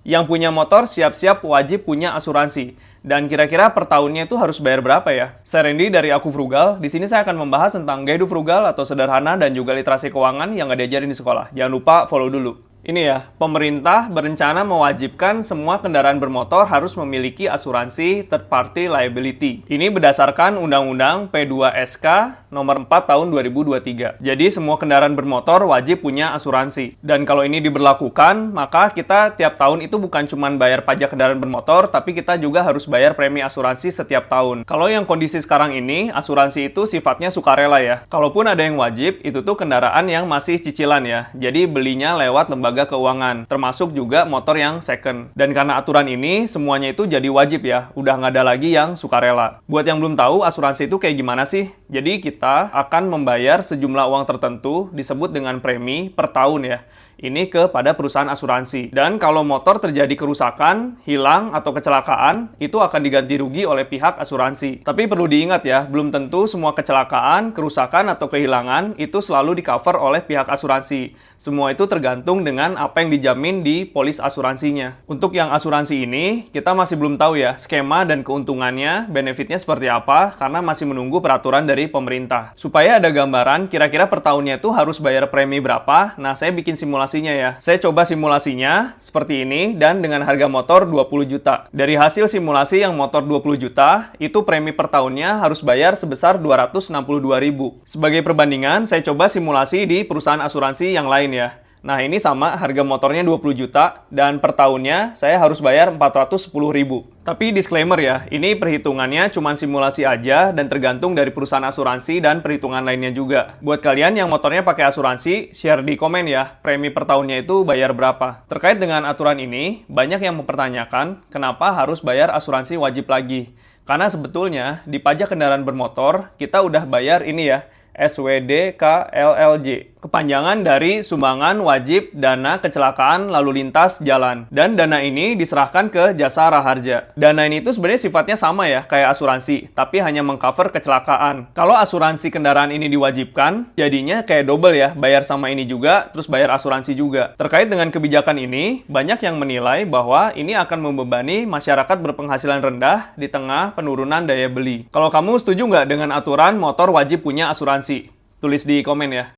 Yang punya motor siap-siap wajib punya asuransi. Dan kira-kira per tahunnya itu harus bayar berapa ya? Saya Randy dari Aku Frugal. Di sini saya akan membahas tentang gaya hidup frugal atau sederhana dan juga literasi keuangan yang nggak diajarin di sekolah. Jangan lupa follow dulu. Ini ya, pemerintah berencana mewajibkan semua kendaraan bermotor harus memiliki asuransi third party liability. Ini berdasarkan Undang-Undang P2SK nomor 4 tahun 2023. Jadi semua kendaraan bermotor wajib punya asuransi. Dan kalau ini diberlakukan, maka kita tiap tahun itu bukan cuma bayar pajak kendaraan bermotor, tapi kita juga harus bayar premi asuransi setiap tahun. Kalau yang kondisi sekarang ini, asuransi itu sifatnya sukarela ya. Kalaupun ada yang wajib, itu tuh kendaraan yang masih cicilan ya. Jadi belinya lewat lembaga keuangan, termasuk juga motor yang second. Dan karena aturan ini, semuanya itu jadi wajib ya, udah nggak ada lagi yang sukarela. Buat yang belum tahu, asuransi itu kayak gimana sih? Jadi kita akan membayar sejumlah uang tertentu, disebut dengan premi per tahun ya. Ini kepada perusahaan asuransi. Dan kalau motor terjadi kerusakan, hilang, atau kecelakaan, itu akan diganti rugi oleh pihak asuransi. Tapi perlu diingat ya, belum tentu semua kecelakaan, kerusakan, atau kehilangan itu selalu di-cover oleh pihak asuransi. Semua itu tergantung dengan apa yang dijamin di polis asuransinya. Untuk yang asuransi ini, kita masih belum tahu ya, skema dan keuntungannya, benefitnya seperti apa, karena masih menunggu peraturan dari pemerintah. Supaya ada gambaran, kira-kira per tahunnya itu harus bayar premi berapa, nah saya bikin simulasinya ya. Saya coba simulasinya seperti ini dan dengan harga motor 20 juta. Dari hasil simulasi yang motor 20 juta, itu premi per tahunnya harus bayar sebesar 262.000. Sebagai perbandingan, saya coba simulasi di perusahaan asuransi yang lain ya. Nah ini sama, harga motornya 20 juta dan per tahunnya saya harus bayar 410.000. Tapi disclaimer ya, ini perhitungannya cuma simulasi aja dan tergantung dari perusahaan asuransi dan perhitungan lainnya juga. Buat kalian yang motornya pakai asuransi, share di komen ya, premi per tahunnya itu bayar berapa. Terkait dengan aturan ini, banyak yang mempertanyakan kenapa harus bayar asuransi wajib lagi. Karena sebetulnya di pajak kendaraan bermotor, kita udah bayar ini ya, SWDKLLJ. Kepanjangan dari Sumbangan Wajib Dana Kecelakaan Lalu Lintas Jalan. Dan dana ini diserahkan ke Jasa Raharja. Dana ini tuh sebenarnya sifatnya sama ya, kayak asuransi, tapi hanya mengcover kecelakaan. Kalau asuransi kendaraan ini diwajibkan, jadinya kayak double ya, bayar sama ini juga, terus bayar asuransi juga. Terkait dengan kebijakan ini, banyak yang menilai bahwa ini akan membebani masyarakat berpenghasilan rendah di tengah penurunan daya beli. Kalau kamu setuju nggak dengan aturan motor wajib punya asuransi? Tulis di komen ya.